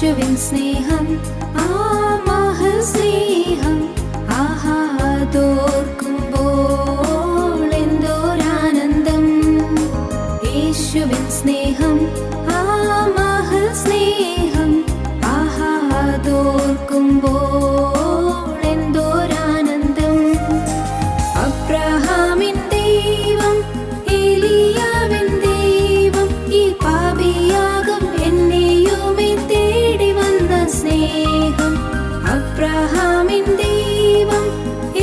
യേശുവിൻ സ്നേഹം ആ മഹസ്നേഹം ആഹാദോർക്കുമ്പോൾ എന്തോരാനന്ദം. യേശുവിൻ സ്നേഹം ആ മഹസ്നേഹം ആഹാദോർക്കുമ്പോൾ എന്തോരാനന്ദം. അബ്രഹാമിൻ ദൈവം ഏലിയാവിൻ ദൈവം ഈ പാപിയാകും എന്നെയുമേ തേടി വന്ന സ്നേഹം. അബ്രഹാമിൻ ദൈവം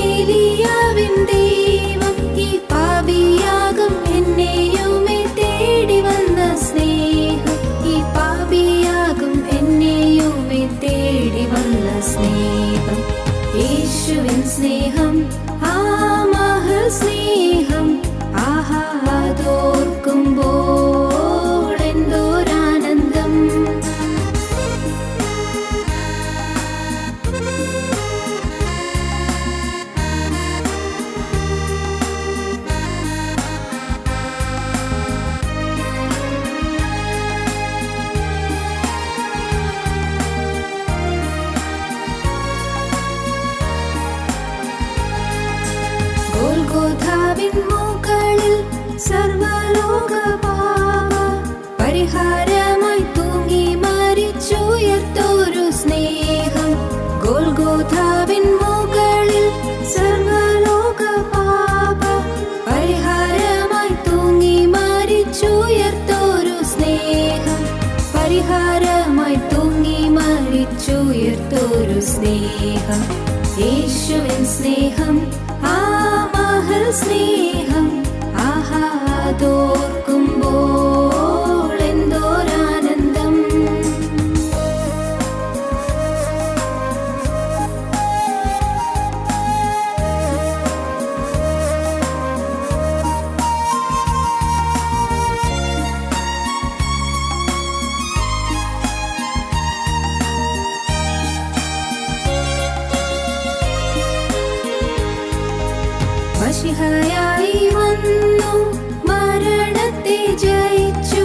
ഏലിയാവിൻ ദൈവം ഈ പാപിയാകും എന്നെയുമേ തേടി വന്ന സ്നേഹം. ഈ പാപിയാകും എന്നെയുമേ തേടി വന്ന സ്നേഹം. യേശുവിൻ സ്നേഹം ആ മഹസ്നേഹം ആഹാദോർക്കുമ്പോൾ എന്തോരാനന്ദം. ഗോൽഗോഥാവിൻ മുകളിൽ സർവ്വലോക പാപ പരിഹാരമായി തൂങ്ങി മരിച്ചുയർത്തോരു സ്നേഹം. ഗോൽഗോഥാവിൻ മുകളിൽ സർവ്വലോക പാപ പരിഹാരമായി തൂങ്ങി മരിച്ചുയർത്തോരു സ്നേഹം. പരിഹാരമായി തൂങ്ങി മരിച്ചുയർത്തോരു സ്നേഹം. യേശുവിൻ സ്നേഹം ആ മഹസ്നേഹം ആഹാദോർക്കുമ്പോൾ എന്തോരാനന്ദം. മശിഹയായി വന്നു മരണത്തെ ജയിച്ചു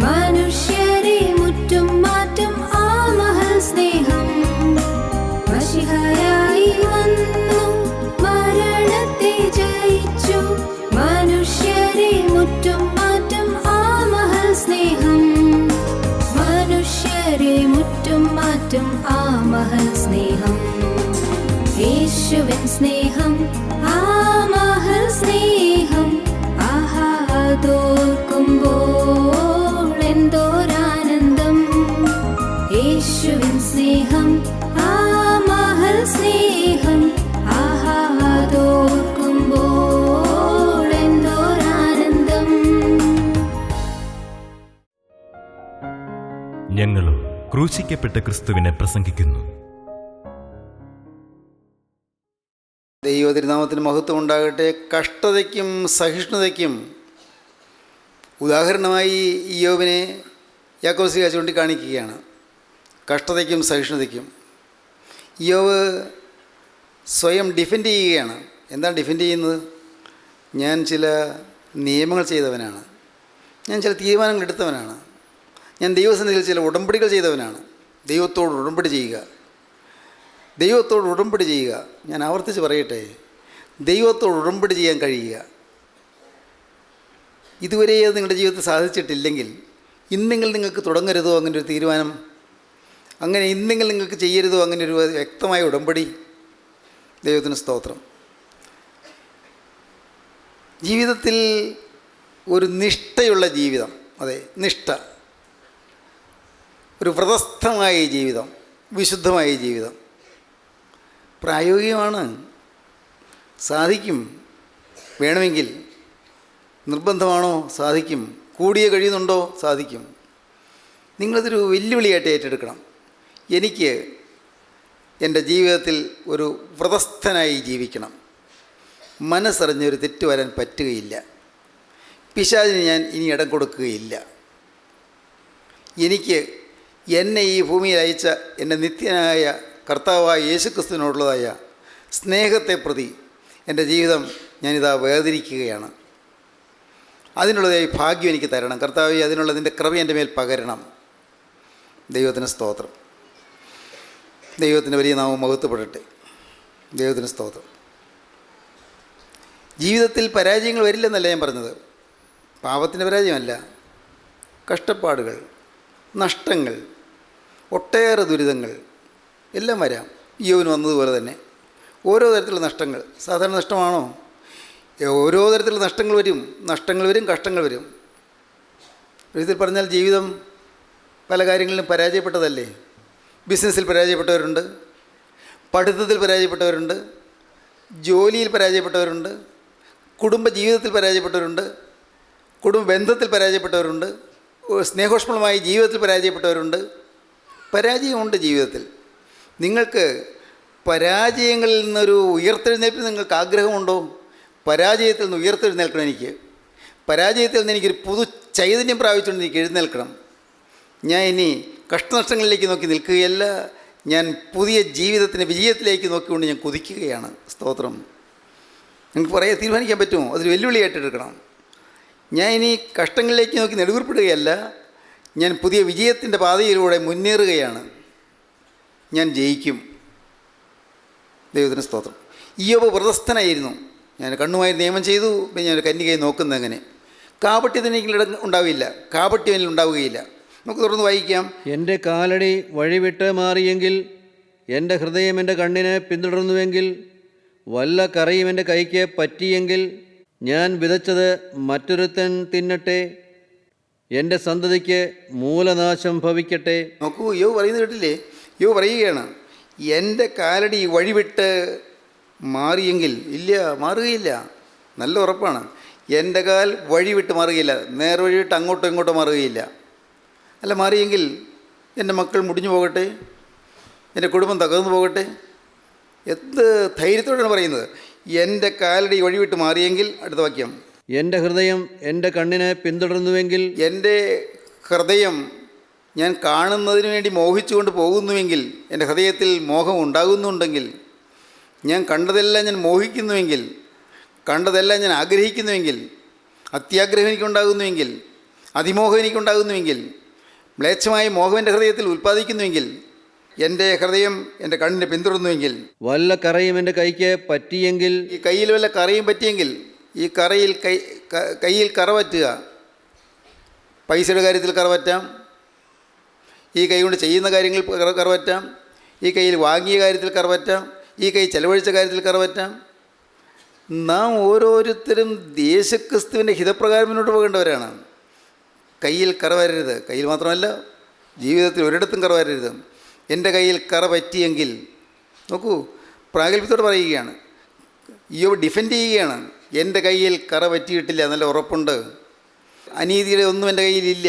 മനുഷ്യരെ മുറ്റും മാറ്റും ആ മഹസ്നേഹം. മശിഹയായി വന്നു മരണത്തെ ജയിച്ചു മനുഷ്യരെ മുറ്റും മാറ്റും ആ മഹസ്നേഹം. മനുഷ്യരെ മുറ്റും മാറ്റും ആ മഹസ്നേഹം. യേശുവിൻ സ്നേഹം ആ മഹസ്നേഹം ആഹാദോർക്കുമ്പോൾ എന്തോരാനന്ദം. യേശുവിൻ സ്നേഹം ആ മഹസ്നേഹം ആഹാദോർക്കുമ്പോൾ എന്തോരാനന്ദം. ഞങ്ങളും ക്രൂശിക്കപ്പെട്ട ക്രിസ്തുവിനെ പ്രസംഗിക്കുന്നു. ദൈവതിരുനാമത്തിന് മഹത്വം ഉണ്ടാകട്ടെ. കഷ്ടതയ്ക്കും സഹിഷ്ണുതയ്ക്കും ഉദാഹരണമായി ഇയ്യോബിനെ യാക്കോബ് ചൂണ്ടിക്കാണിക്കുകയാണ്. കഷ്ടതയ്ക്കും സഹിഷ്ണുതയ്ക്കും ഇയ്യോബ് സ്വയം ഡിഫെൻഡ് ചെയ്യുകയാണ്. എന്താണ് ഡിഫെൻഡ് ചെയ്യുന്നത്? ഞാൻ ചില നിയമങ്ങൾ ചെയ്തവനാണ്, ഞാൻ ചില തീരുമാനങ്ങൾ എടുത്തവനാണ്, ഞാൻ ദൈവസന്നിധിയിൽ ചില ഉടമ്പടികൾ ചെയ്തവനാണ്. ദൈവത്തോട് ഉടമ്പടി ചെയ്യുക, ദൈവത്തോട് ഉടമ്പടി ചെയ്യുക. ഞാൻ ആവർത്തിച്ച് പറയട്ടെ, ദൈവത്തോട് ഉടമ്പടി ചെയ്യാൻ കഴിയുക. ഇതുവരെ അത് നിങ്ങളുടെ ജീവിതത്തിൽ സാധിച്ചിട്ടില്ലെങ്കിൽ ഇന്നെങ്കിലും നിങ്ങൾക്ക് തുടങ്ങരുതോ അങ്ങനെ ഒരു തീരുമാനം? അങ്ങനെ ഇന്നെങ്കിലും നിങ്ങൾക്ക് ചെയ്യരുതോ അങ്ങനെ ഒരു വ്യക്തമായ ഉടമ്പടി? ദൈവത്തിന് സ്തോത്രം. ജീവിതത്തിൽ ഒരു നിഷ്ഠയുള്ള ജീവിതം, അതെ നിഷ്ഠ, ഒരു വ്രതസ്ഥമായ ജീവിതം, വിശുദ്ധമായ ജീവിതം പ്രായോഗികമാണ്. സാധിക്കും. വേണമെങ്കിൽ നിർബന്ധമാണോ? സാധിക്കും. കൂടിയേ കഴിയുന്നുണ്ടോ? സാധിക്കും. നിങ്ങളതൊരു വെല്ലുവിളിയായിട്ട് ഏറ്റെടുക്കണം. എനിക്ക് എൻ്റെ ജീവിതത്തിൽ ഒരു വ്രതസ്ഥനായി ജീവിക്കണം. മനസ്സറിഞ്ഞൊരു തെറ്റ് വരാൻ പറ്റുകയില്ല. പിശാചിന് ഞാൻ ഇനി ഇടം കൊടുക്കുകയില്ല. എനിക്ക് എന്നെ ഈ ഭൂമിയിൽ അയച്ച എൻ്റെ നിത്യനായ കർത്താവായ യേശുക്രിസ്തുവിനോടുള്ളതായ സ്നേഹത്തെ പ്രതി എൻ്റെ ജീവിതം ഞാനിതാ വേർതിരിക്കുകയാണ്. അതിനുള്ളതായി ഭാഗ്യം എനിക്ക് തരണം കർത്താവേ. അതിനുള്ളതിൻ്റെ കൃപ എൻ്റെ മേൽ പകരണം. ദൈവത്തിന് സ്തോത്രം. ദൈവത്തിൻ്റെ വലിയ നാമം മഹത്വപ്പെടട്ടെ. ദൈവത്തിന് സ്തോത്രം. ജീവിതത്തിൽ പരാജയങ്ങൾ വരില്ലെന്നല്ല ഞാൻ പറഞ്ഞത്. പാപത്തിൻ്റെ പരാജയമല്ല, കഷ്ടപ്പാടുകൾ, നഷ്ടങ്ങൾ, ഒട്ടേറെ ദുരിതങ്ങൾ എല്ലാം വരാം. യോബിന് വന്നതുപോലെ തന്നെ ഓരോ തരത്തിലുള്ള നഷ്ടങ്ങൾ. സാധാരണ നഷ്ടമാണോ? ഓരോ തരത്തിലുള്ള നഷ്ടങ്ങൾ വരും, കഷ്ടങ്ങൾ വരും. ഒരിക്കൽ പറഞ്ഞാൽ ജീവിതം പല കാര്യങ്ങളിലും പരാജയപ്പെട്ടതല്ലേ. ബിസിനസ്സിൽ പരാജയപ്പെട്ടവരുണ്ട്, പഠിത്തത്തിൽ പരാജയപ്പെട്ടവരുണ്ട്, ജോലിയിൽ പരാജയപ്പെട്ടവരുണ്ട്, കുടുംബ ജീവിതത്തിൽ പരാജയപ്പെട്ടവരുണ്ട്, കുടുംബ ബന്ധത്തിൽ പരാജയപ്പെട്ടവരുണ്ട്, സ്നേഹോഷ്മളമായ ജീവിതത്തിൽ പരാജയപ്പെട്ടവരുണ്ട്. പരാജയമുണ്ട് ജീവിതത്തിൽ. നിങ്ങൾക്ക് പരാജയങ്ങളിൽ നിന്നൊരു ഉയർത്തെഴുന്നേൽപ്പിന് നിങ്ങൾക്ക് ആഗ്രഹമുണ്ടോ? പരാജയത്തിൽ നിന്ന് ഉയർത്തെഴുന്നേൽക്കണം. എനിക്ക് പരാജയത്തിൽ നിന്ന് എനിക്കൊരു പുതു ചൈതന്യം പ്രാപിച്ചുകൊണ്ട് എനിക്ക് എഴുന്നേൽക്കണം. ഞാൻ ഇനി കഷ്ടനഷ്ടങ്ങളിലേക്ക് നോക്കി നിൽക്കുകയല്ല, ഞാൻ പുതിയ ജീവിതത്തിൻ്റെ വിജയത്തിലേക്ക് നോക്കിക്കൊണ്ട് ഞാൻ കുതിക്കുകയാണ്. സ്തോത്രം. നിങ്ങൾക്ക് പറയാൻ തീരുമാനിക്കാൻ പറ്റുമോ? അതൊരു വെല്ലുവിളിയായിട്ട് എടുക്കണം. ഞാൻ ഇനി കഷ്ടങ്ങളിലേക്ക് നോക്കി നെടുവീർപ്പിടുകയല്ല, ഞാൻ പുതിയ വിജയത്തിൻ്റെ പാതയിലൂടെ മുന്നേറുകയാണ്. ഞാൻ ജയിക്കും. ദൈവത്തിന് സ്തോത്രം. ഇയ്യോബ് വ്രതസ്ഥനായിരുന്നു. ഞാൻ കണ്ണുമായി നിയമം ചെയ്തു, പിന്നെ ഞാൻ കന്യകയെ നോക്കുന്നത് അങ്ങനെ. കാപട്യത്തിന് എനിക്ക് ഉണ്ടാവില്ല, കാപട്യം എന്നിൽ ഉണ്ടാവുകയില്ല. നമുക്ക് തുടർന്ന് വായിക്കാം. എൻ്റെ കാലടി വഴിവിട്ട് മാറിയെങ്കിൽ, എൻ്റെ ഹൃദയം എൻ്റെ കണ്ണിനെ പിന്തുടർന്നുവെങ്കിൽ, വല്ല കറിയും എൻ്റെ കൈക്ക് പറ്റിയെങ്കിൽ, ഞാൻ വിതച്ചത് മറ്റൊരുത്തൻ തിന്നട്ടെ, എൻ്റെ സന്തതിക്ക് മൂലനാശം ഭവിക്കട്ടെ. നോക്കൂ, യോ പറയുന്നത് കേട്ടില്ലേ? യോ പറയുകയാണ്, എൻ്റെ കാലടി വഴിവിട്ട് മാറിയെങ്കിൽ. ഇല്ല, മാറുകയില്ല. നല്ല ഉറപ്പാണ്. എൻ്റെ കാൽ വഴിവിട്ട് മാറുകയില്ല, നേർ വഴിവിട്ട് അങ്ങോട്ടോ ഇങ്ങോട്ടോ മാറുകയില്ല. അല്ല, മാറിയെങ്കിൽ എൻ്റെ മക്കൾ മുടിഞ്ഞു പോകട്ടെ, എൻ്റെ കുടുംബം തകർന്നു പോകട്ടെ. എന്ത് ധൈര്യത്തോടാണ് പറയുന്നത്. എൻ്റെ കാലടി വഴിവിട്ട് മാറിയെങ്കിൽ. അടുത്ത വാക്യം. എൻ്റെ ഹൃദയം എൻ്റെ കണ്ണിനെ പിന്തുടർന്നുവെങ്കിൽ, എൻ്റെ ഹൃദയം ഞാൻ കാണുന്നതിന് വേണ്ടി മോഹിച്ചുകൊണ്ട് പോകുന്നുവെങ്കിൽ, എൻ്റെ ഹൃദയത്തിൽ മോഹം ഉണ്ടാകുന്നുണ്ടെങ്കിൽ, ഞാൻ കണ്ടതെല്ലാം ഞാൻ മോഹിക്കുന്നുവെങ്കിൽ, കണ്ടതെല്ലാം ഞാൻ ആഗ്രഹിക്കുന്നുവെങ്കിൽ, അത്യാഗ്രഹം എനിക്കുണ്ടാകുന്നുവെങ്കിൽ, അതിമോഹം എനിക്കുണ്ടാകുന്നുവെങ്കിൽ, മ്ലേച്ഛമായ മോഹം എൻ്റെ ഹൃദയത്തിൽ ഉൽപ്പാദിക്കുന്നുവെങ്കിൽ, എൻ്റെ ഹൃദയം എൻ്റെ കണ്ണിനെ പിന്തുടർന്നുവെങ്കിൽ, വല്ല കറയും എൻ്റെ കൈക്ക് പറ്റിയെങ്കിൽ, ഈ കയ്യിൽ വല്ല കറയും പറ്റിയെങ്കിൽ, ഈ കറയിൽ കയ്യിൽ കറ പറ്റുക. പൈസയുടെ കാര്യത്തിൽ കറ പറ്റാം, ഈ കൈ കൊണ്ട് ചെയ്യുന്ന കാര്യങ്ങളിൽ കറ പറ്റാം, ഈ കയ്യിൽ വാങ്ങിയ കാര്യത്തിൽ കറ പറ്റാം, ഈ കൈ ചെലവഴിച്ച കാര്യത്തിൽ കറ പറ്റാം. നാം ഓരോരുത്തരും യേശുക്രിസ്തുവിൻ്റെ ഹിതപ്രകാരം മുന്നോട്ട് പോകേണ്ടവരാണ്. കയ്യിൽ കറ വരരുത്. കയ്യിൽ മാത്രമല്ല, ജീവിതത്തിൽ ഒരിടത്തും കറ വരരുത്. എൻ്റെ കയ്യിൽ കറ പറ്റിയെങ്കിൽ. നോക്കൂ, പ്രാഗൽഭ്യത്തോട് പറയുകയാണ്. ഇയ്യോബ് ഡിഫെൻഡ് ചെയ്യുകയാണ്. എൻ്റെ കയ്യിൽ കറ പറ്റിയിട്ടില്ല, നല്ല ഉറപ്പുണ്ട്. അനീതിയുടെ ഒന്നും എൻ്റെ കയ്യിലില്ല,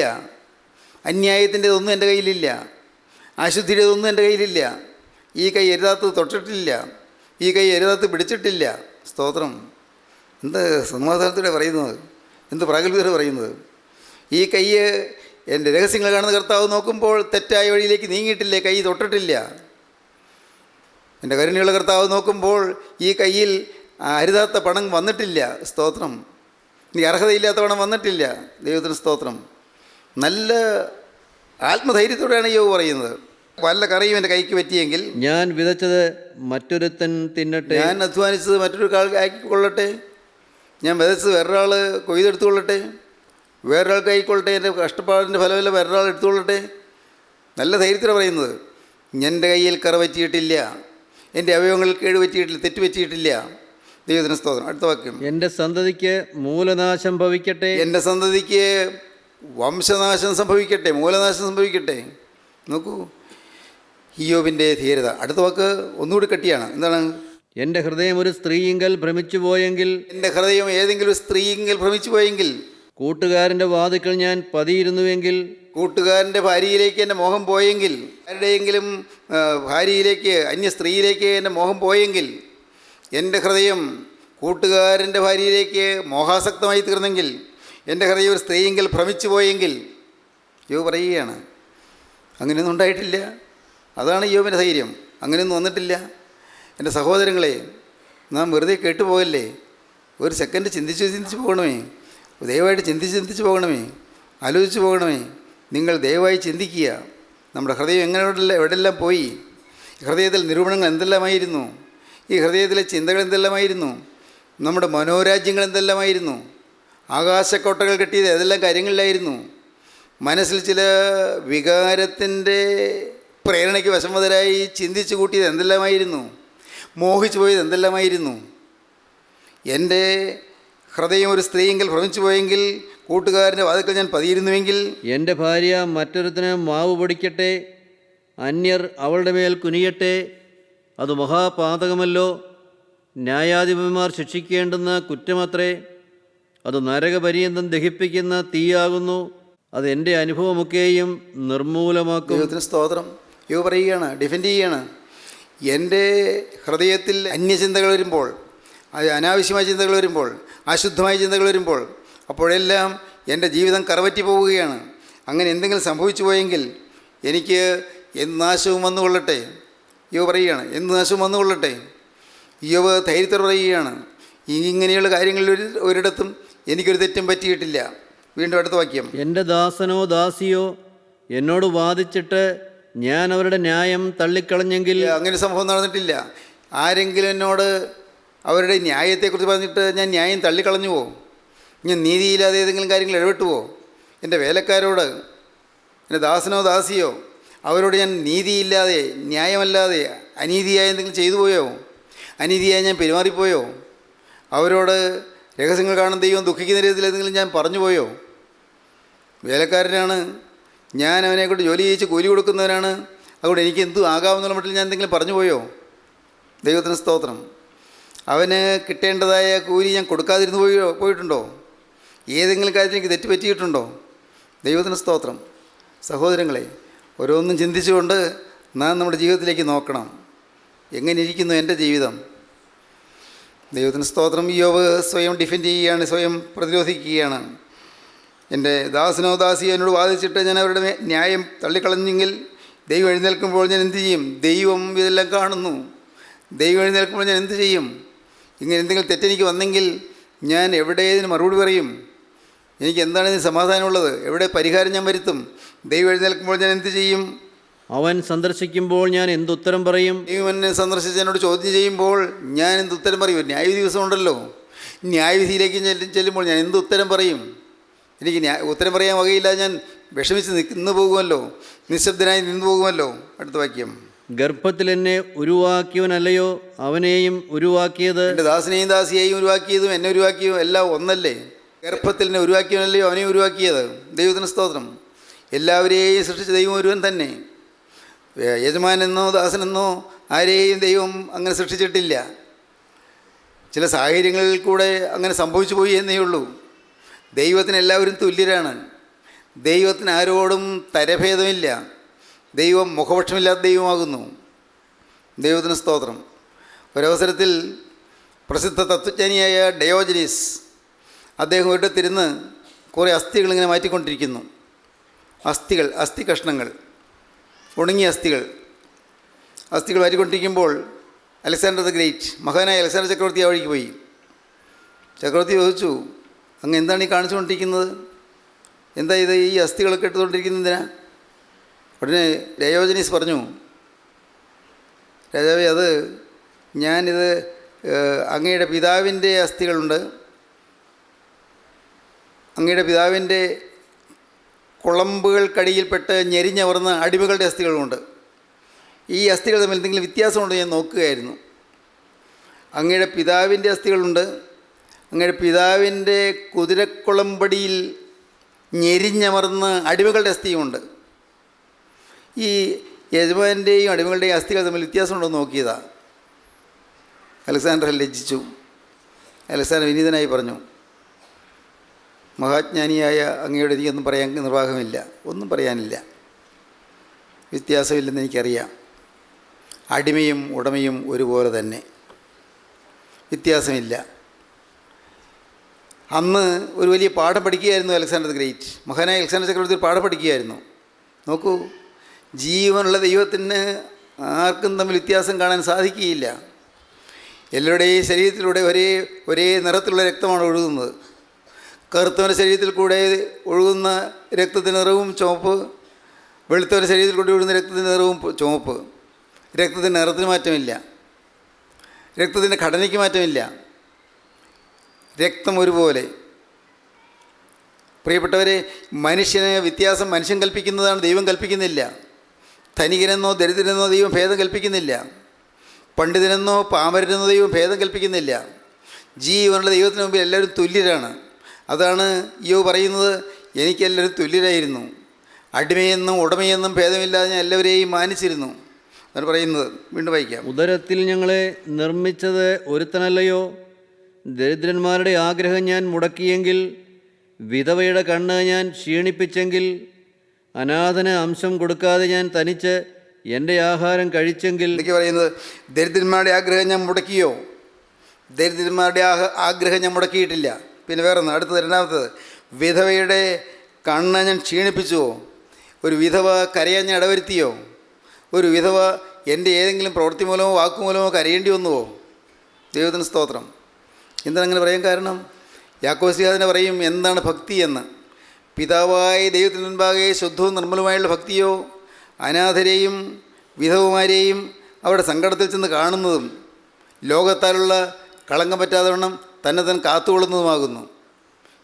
അന്യായത്തിൻ്റെ ഒന്നും എൻ്റെ കയ്യിലില്ല, അശുദ്ധിയുടെ ഒന്നും എൻ്റെ കയ്യിലില്ല. ഈ കൈ എരുതാത്തത് തൊട്ടിട്ടില്ല, ഈ കൈ എരുതാത്തത് പിടിച്ചിട്ടില്ല. സ്തോത്രം. എന്ത് സമാധാനത്തോടെ പറയുന്നത്, എന്ത് പ്രാഗൽഭ്യത്തോടെ പറയുന്നത്. ഈ കൈ എൻ്റെ രഹസ്യങ്ങൾ കാണുന്ന കർത്താവ് നോക്കുമ്പോൾ തെറ്റായ വഴിയിലേക്ക് നീങ്ങിയിട്ടില്ലേ, കൈ തൊട്ടിട്ടില്ല. എൻ്റെ കരുണയുള്ള കർത്താവ് നോക്കുമ്പോൾ ഈ കയ്യിൽ അരുതാത്ത പണം വന്നിട്ടില്ല. സ്തോത്രം. ഇനി അർഹതയില്ലാത്ത പണം വന്നിട്ടില്ല. ദൈവത്തിന് സ്തോത്രം. നല്ല ആത്മധൈര്യത്തോടെയാണ് യോബ് പറയുന്നത്. വല്ല കറിയും എൻ്റെ കൈക്ക് പറ്റിയെങ്കിൽ, ഞാൻ വിതച്ചത് മറ്റൊരുത്തൻ തിന്നട്ടെ, ഞാൻ അധ്വാനിച്ചത് മറ്റൊരു ആക്കിക്കൊള്ളട്ടെ, ഞാൻ വിതച്ചത് വേറൊരാൾ കൊയ്തെടുത്തുകൊള്ളട്ടെ, വേറൊരാൾക്ക് ആയിക്കൊള്ളട്ടെ, എൻ്റെ കഷ്ടപ്പാടിൻ്റെ ഫലമെല്ലാം വേറൊരാൾ എടുത്തുകൊള്ളട്ടെ. നല്ല ധൈര്യത്തോടെ പറയുന്നത്. എൻ്റെ കയ്യിൽ കറ പറ്റിയിട്ടില്ല, എൻ്റെ അവയവങ്ങളിൽ കേട് പറ്റിയിട്ടില്ല, തെറ്റ് പറ്റിയിട്ടില്ല. ദൈവത്തിന് സ്തോത്രം. അടുത്ത വാക്യം. എൻ്റെ സന്തതിക്ക് മൂലനാശം ഭവിക്കട്ടെ, എൻ്റെ സന്തതിക്ക് വംശനാശം സംഭവിക്കട്ടെ, മൂലനാശം സംഭവിക്കട്ടെ. നോക്കൂ ഇയ്യോബിൻ്റെ ധീരത. അടുത്ത വാക്ക് ഒന്നുകൂടി കട്ടിയാണ്. എന്താണ്? എൻ്റെ ഹൃദയം ഒരു സ്ത്രീയിങ്കൽ ഭ്രമിച്ചു പോയെങ്കിൽ, എൻ്റെ ഹൃദയം ഏതെങ്കിലും ഒരു സ്ത്രീയിങ്കൽ ഭ്രമിച്ചു പോയെങ്കിൽ, കൂട്ടുകാരൻ്റെ വാതിക്കൽ ഞാൻ പതിയിരുന്നുവെങ്കിൽ, കൂട്ടുകാരൻ്റെ ഭാര്യയിലേക്ക് എൻ്റെ മോഹം പോയെങ്കിൽ, ആരുടെയെങ്കിലും ഭാര്യയിലേക്ക്, അന്യ സ്ത്രീയിലേക്ക് എൻ്റെ മോഹം പോയെങ്കിൽ, എൻ്റെ ഹൃദയം കൂട്ടുകാരൻ്റെ ഭാര്യയിലേക്ക് മോഹാസക്തമായി തീർന്നെങ്കിൽ, എൻ്റെ ഹൃദയം ഒരു സ്ത്രീയെങ്കിൽ ഭ്രമിച്ചു പോയെങ്കിൽ. യോബ് പറയുകയാണ്, അങ്ങനെയൊന്നും ഉണ്ടായിട്ടില്ല. അതാണ് യോബിൻ്റെ ധൈര്യം. അങ്ങനെയൊന്നും വന്നിട്ടില്ല. എൻ്റെ സഹോദരങ്ങളെ, നാം വെറുതെ കേട്ടുപോകല്ലേ. ഒരു സെക്കൻഡ് ചിന്തിച്ച് പോകണമേ. ദയവായിട്ട് ചിന്തിച്ച് പോകണമേ, ആലോചിച്ച് പോകണമേ. നിങ്ങൾ ദയവായി ചിന്തിക്കുക, നമ്മുടെ ഹൃദയം എവിടെല്ലാം പോയി. ഹൃദയത്തിൽ നിരൂപണങ്ങൾ എന്തെല്ലാമായിരുന്നു, ഈ ഹൃദയത്തിലെ ചിന്തകൾ എന്തെല്ലാമായിരുന്നു, നമ്മുടെ മനോരാജ്യങ്ങൾ എന്തെല്ലാമായിരുന്നു, ആകാശക്കോട്ടകൾ കെട്ടിയത് ഏതെല്ലാം കാര്യങ്ങളിലായിരുന്നു, മനസ്സിൽ ചില വികാരത്തിൻ്റെ പ്രേരണയ്ക്ക് വശംവദരായി ചിന്തിച്ചു കൂട്ടിയത് എന്തെല്ലാമായിരുന്നു, മോഹിച്ചു പോയത് എന്തെല്ലാമായിരുന്നു. എൻ്റെ ഹൃദയം ഒരു സ്ത്രീയെങ്കിൽ ഭ്രമിച്ചു പോയെങ്കിൽ, കൂട്ടുകാരൻ്റെ വാതിൽക്കൽ ഞാൻ പതിയിരുന്നുവെങ്കിൽ, എൻ്റെ ഭാര്യ മറ്റൊരുത്തിന് മാവ് പൊടിക്കട്ടെ, അന്യർ അവളുടെ മേൽ കുനിയട്ടെ, അത് മഹാപാതകമല്ലോ. ന്യായാധിപന്മാർ ശിക്ഷിക്കേണ്ടുന്ന കുറ്റമത്രേ. അത് നരകപര്യന്തം ദഹിപ്പിക്കുന്ന തീയാകുന്നു. അത് എൻ്റെ അനുഭവമൊക്കെയും നിർമൂലമാക്കും. ദൈവത്തിന് സ്തോത്രം. യോ പറയുകയാണ്, ഡിഫെൻഡ് ചെയ്യുകയാണ്. എൻ്റെ ഹൃദയത്തിൽ അന്യചിന്തകൾ വരുമ്പോൾ, അനാവശ്യമായ ചിന്തകൾ വരുമ്പോൾ, അശുദ്ധമായ ചിന്തകൾ വരുമ്പോൾ, അപ്പോഴെല്ലാം എൻ്റെ ജീവിതം കറവറ്റി പോവുകയാണ്. അങ്ങനെ എന്തെങ്കിലും സംഭവിച്ചു പോയെങ്കിൽ എനിക്ക് എന്ത് നാശവും വന്നുകൊള്ളട്ടെ. യോ പറയുകയാണ്, എന്ത് നാശവും വന്നുകൊള്ളട്ടെ. യോവ് ധൈര്യത്തോടെ പറയുകയാണ്, ഇങ്ങനെയുള്ള കാര്യങ്ങളിൽ ഒരിടത്തും എനിക്കൊരു തെറ്റും പറ്റിയിട്ടില്ല. വീണ്ടും അടുത്ത വാക്യം. എൻ്റെ ദാസനോ ദാസിയോ എന്നോട് വാദിച്ചിട്ട് ഞാൻ അവരുടെ ന്യായം തള്ളിക്കളഞ്ഞെങ്കിൽ. അങ്ങനെ സംഭവം നടന്നിട്ടില്ല. ആരെങ്കിലും എന്നോട് അവരുടെ ന്യായത്തെക്കുറിച്ച് പറഞ്ഞിട്ട് ഞാൻ ന്യായം തള്ളിക്കളഞ്ഞുവോ? ഞാൻ നീതിയില്ലാതെ ഏതെങ്കിലും കാര്യങ്ങൾ ഇടപെട്ടുവോ? എൻ്റെ വേലക്കാരോട്, എൻ്റെ ദാസനോ ദാസിയോ അവരോട് ഞാൻ നീതിയില്ലാതെ, ന്യായമല്ലാതെ അനീതിയായ എന്തെങ്കിലും ചെയ്തു പോയോ? അനീതിയായി ഞാൻ പെരുമാറിപ്പോയോ? അവരോട് രഹസ്യങ്ങൾ കാണുന്ന ദൈവം ദുഃഖിക്കുന്ന രീതിയിൽ എന്തെങ്കിലും ഞാൻ പറഞ്ഞു പോയോ? വേലക്കാരനാണ് ഞാൻ, അവനെക്കൊണ്ട് ജോലി ചെയ്യിച്ച് കൂലി കൊടുക്കുന്നവനാണ്. അതുകൊണ്ട് എനിക്ക് എന്തു ആകാമെന്നുള്ള മട്ടിൽ ഞാൻ എന്തെങ്കിലും പറഞ്ഞു പോയോ? ദൈവത്തിന് സ്തോത്രം. അവന് കിട്ടേണ്ടതായ കൂലി ഞാൻ കൊടുക്കാതിരുന്നു പോയിട്ടുണ്ടോ? ഏതെങ്കിലും കാര്യത്തിൽ എനിക്ക് തെറ്റ് പറ്റിയിട്ടുണ്ടോ? ദൈവത്തിന് സ്തോത്രം. സഹോദരങ്ങളെ, ഓരോന്നും ചിന്തിച്ചുകൊണ്ട് നാം നമ്മുടെ ജീവിതത്തിലേക്ക് നോക്കണം. എങ്ങനെ ഇരിക്കുന്നു എൻ്റെ ജീവിതം? ദൈവത്തിന് സ്തോത്രം. യോബ് സ്വയം ഡിഫെൻഡ് ചെയ്യുകയാണ്, സ്വയം പ്രതിരോധിക്കുകയാണ്. എൻ്റെ ദാസനോ ദാസിയോ എന്നോട് വാദിച്ചിട്ട് ഞാൻ അവരുടെ ന്യായം തള്ളിക്കളഞ്ഞെങ്കിൽ, ദൈവം എഴുന്നേൽക്കുമ്പോൾ ഞാൻ എന്ത് ചെയ്യും? ദൈവം ഇതെല്ലാം കാണുന്നു. ദൈവം എഴുന്നേൽക്കുമ്പോൾ ഞാൻ എന്ത് ചെയ്യും? ഇങ്ങനെ എന്തെങ്കിലും തെറ്റെനിക്ക് വന്നെങ്കിൽ ഞാൻ എവിടെ ഇതിന് മറുപടി പറയും? എനിക്ക് എന്താണ് ഇതിന് സമാധാനമുള്ളത്? എവിടെ പരിഹാരം ഞാൻ വരുത്തും? ദൈവം എഴുന്നേൽക്കുമ്പോൾ ഞാൻ എന്ത് ചെയ്യും? അവൻ സന്ദർശിക്കുമ്പോൾ ഞാൻ എന്തുത്തരം പറയും? ദൈവം എന്നെ സന്ദർശിച്ച് എന്നോട് ചോദ്യം ചെയ്യുമ്പോൾ ഞാൻ എന്തുത്തരം പറയും? ന്യായവിധി ദിവസം ഉണ്ടല്ലോ. ന്യായവിധിയിലേക്ക് ചെല്ലുമ്പോൾ ഞാൻ എന്തുത്തരം പറയും? എനിക്ക് ഉത്തരം പറയാൻ വകയില്ല. ഞാൻ വിഷമിച്ച് നിന്ന് പോകുമല്ലോ, നിശബ്ദനായി നിന്ന് പോകുമല്ലോ. അടുത്ത വാക്യം. ഗർഭത്തിൽ എന്നെ ഉരുവാക്കിയവനല്ലയോ അവനെയും ഉരുവാക്കിയത്? എൻ്റെ ദാസനെയും ദാസിയെയും ഉരുവാക്കിയതും എന്നെ ഉരുവാക്കിയതും എല്ലാം ഒന്നല്ലേ? ഗർഭത്തിൽ എന്നെ ഉരുവാക്കിയവനല്ലയോ അവനെയും ഉരുവാക്കിയത്. ദൈവത്തിന് സ്തോത്രം. എല്ലാവരെയും സൃഷ്ടിച്ച ദൈവം ഒരുവൻ തന്നെ. യജമാനെന്നോ ദാസനെന്നോ ആരെയും ദൈവം അങ്ങനെ സൃഷ്ടിച്ചിട്ടില്ല. ചില സാഹചര്യങ്ങളിൽ കൂടെ അങ്ങനെ സംഭവിച്ചു പോയി എന്നേ ഉള്ളൂ. ദൈവത്തിന് എല്ലാവരും തുല്യരാണ്. ദൈവത്തിന് ആരോടും തരഭേദമില്ല. ദൈവം മുഖപക്ഷമില്ലാത്ത ദൈവമാകുന്നു. ദൈവത്തിന് സ്തോത്രം. ഒരവസരത്തിൽ പ്രസിദ്ധ തത്വജ്ഞാനിയായ ഡയോജനീസ് അദ്ദേഹം ഒരിടത്തിരുന്ന് കുറേ അസ്ഥികളിങ്ങനെ മാറ്റിക്കൊണ്ടിരിക്കുന്നു. അസ്ഥി കഷ്ണങ്ങൾ, ഉണങ്ങിയ അസ്ഥികൾ മാറ്റിക്കൊണ്ടിരിക്കുമ്പോൾ അലക്സാണ്ടർ ദ ഗ്രേറ്റ്, മഹാനായ അലക്സാണ്ടർ ചക്രവർത്തി ആ വഴിക്ക് പോയി. ചക്രവർത്തി ചോദിച്ചു, അങ്ങ് എന്താണ് ഈ കാണിച്ചുകൊണ്ടിരിക്കുന്നത്? എന്താ ഇത് ഈ അസ്ഥികളൊക്കെ എടുത്തുകൊണ്ടിരിക്കുന്നത് എന്തിനാ? ഉടനെ ഡയോജനീസ് പറഞ്ഞു, രാജാവേ, അത് ഞാനിത് അങ്ങയുടെ പിതാവിൻ്റെ അസ്ഥികളുണ്ട്, അങ്ങയുടെ പിതാവിൻ്റെ കുളമ്പുകൾക്കടിയിൽപ്പെട്ട് ഞെരിഞ്ഞവർന്ന അടിമകളുടെ അസ്ഥികളുമുണ്ട്. ഈ അസ്ഥികൾ തമ്മിൽ എന്തെങ്കിലും വ്യത്യാസമുണ്ടോ ഞാൻ നോക്കുകയായിരുന്നു. അങ്ങയുടെ പിതാവിൻ്റെ അസ്ഥികളുണ്ട്, അങ്ങയുടെ പിതാവിൻ്റെ കുതിരക്കുളമ്പടിയിൽ ഞെരിഞ്ഞമർന്ന് അടിമകളുടെ അസ്ഥിയുമുണ്ട്. ഈ യജമാൻ്റെയും അടിമകളുടെയും അസ്ഥികൾ തമ്മിൽ വ്യത്യാസമുണ്ടോ നോക്കിയതാ. അലക്സാണ്ടർ ലജ്ജിച്ചു. അലക്സാണ്ടർ വിനീതനായി പറഞ്ഞു, മഹാജ്ഞാനിയായ അങ്ങയോട് എനിക്കൊന്നും പറയാൻ നിർവാഹമില്ല, ഒന്നും പറയാനില്ല. വ്യത്യാസമില്ലെന്ന് എനിക്കറിയാം. അടിമയും ഉടമയും ഒരുപോലെ തന്നെ, വ്യത്യാസമില്ല. അന്ന് ഒരു വലിയ പാഠം പഠിക്കുകയായിരുന്നു അലക്സാണ്ടർ ദ ഗ്രേറ്റ്. മഹാനായ അലക്സാണ്ടർ ചക്രവർത്തി പാഠം പഠിക്കുകയായിരുന്നു. നോക്കൂ, ജീവനുള്ള ദൈവത്തിന് ആർക്കും തമ്മിൽ വ്യത്യാസം കാണാൻ സാധിക്കുകയില്ല. എല്ലാവരുടെയും ശരീരത്തിലൂടെ ഒരേ നിറത്തിലുള്ള രക്തമാണ് ഒഴുകുന്നത്. കറുത്തവൻ്റെ ശരീരത്തിൽ കൂടെ ഒഴുകുന്ന രക്തത്തിൻ്റെ നിറവും ചുവപ്പ്, വെളുത്തവൻ്റെ ശരീരത്തിൽ കൂടെ ഒഴുകുന്ന രക്തത്തിൻ്റെ നിറവും ചുവപ്പ്. രക്തത്തിൻ്റെ നിറത്തിന് മാറ്റമില്ല, രക്തത്തിൻ്റെ ഘടനയ്ക്ക് മാറ്റമില്ല, രക്തം ഒരുപോലെ. പ്രിയപ്പെട്ടവരെ, മനുഷ്യന് വ്യത്യാസം മനുഷ്യൻ കൽപ്പിക്കുന്നതാണ്, ദൈവം കൽപ്പിക്കുന്നില്ല. ധനികനെന്നോ ദരിദ്രനെന്നോ ദൈവം ഭേദം കൽപ്പിക്കുന്നില്ല. പണ്ഡിതനെന്നോ പാമരനെന്നോ ദൈവം ഭേദം കൽപ്പിക്കുന്നില്ല. ജീവനുള്ള ദൈവത്തിന് മുമ്പിൽ എല്ലാവരും തുല്യരാണ്. അതാണ് യോബ് പറയുന്നത്, എനിക്കെല്ലാവരും തുല്യരായിരുന്നു, അടിമയെന്നും ഉടമയെന്നും ഭേദമില്ലാതെ ഞാൻ എല്ലാവരെയും മാനിച്ചിരുന്നു. അവർ പറയുന്നത് വീണ്ടും വായിക്കാം. ഉദരത്തിൽ ഞങ്ങളെ നിർമ്മിച്ചത് ഒരുത്തനല്ലയോ? ദരിദ്രന്മാരുടെ ആഗ്രഹം ഞാൻ മുടക്കിയെങ്കിൽ, വിധവയുടെ കണ്ണ് ഞാൻ ക്ഷീണിപ്പിച്ചെങ്കിൽ, അനാഥന് അംശം കൊടുക്കാതെ ഞാൻ തനിച്ച് എൻ്റെ ആഹാരം കഴിച്ചെങ്കിൽ. എനിക്ക് പറയുന്നത്, ദരിദ്രന്മാരുടെ ആഗ്രഹം ഞാൻ മുടക്കിയോ? ദരിദ്രന്മാരുടെ ആഗ്രഹം ഞാൻ മുടക്കിയിട്ടില്ല. പിന്നെ വേറൊന്ന്, അടുത്തത് രണ്ടാമത്തത്, വിധവയുടെ കണ്ണ് ഞാൻ ക്ഷീണിപ്പിച്ചുവോ? ഒരു വിധവ കരയാൻ ഞാൻ ഇടവരുത്തിയോ? ഒരു വിധവ എൻ്റെ ഏതെങ്കിലും പ്രവൃത്തി മൂലമോ വാക്കുമൂലമോ കരയേണ്ടി വന്നുവോ? ദൈവത്തിന് സ്തോത്രം. എന്താണ് അങ്ങനെ പറയാൻ കാരണം? യാക്കോബ് പറയും എന്താണ് ഭക്തി എന്ന്. പിതാവായ ദൈവത്തിന് മുൻപാകെ ശുദ്ധവും നിർമ്മലവുമായുള്ള ഭക്തിയോ, അനാഥരെയും വിധവമാരെയും അവരുടെ സങ്കടത്തിൽ ചെന്ന് കാണുന്നതും ലോകത്താലുള്ള കളങ്കം പറ്റാതെ വണ്ണം തന്നെ താൻ കാത്തുകൊള്ളുന്നതുമാകുന്നു.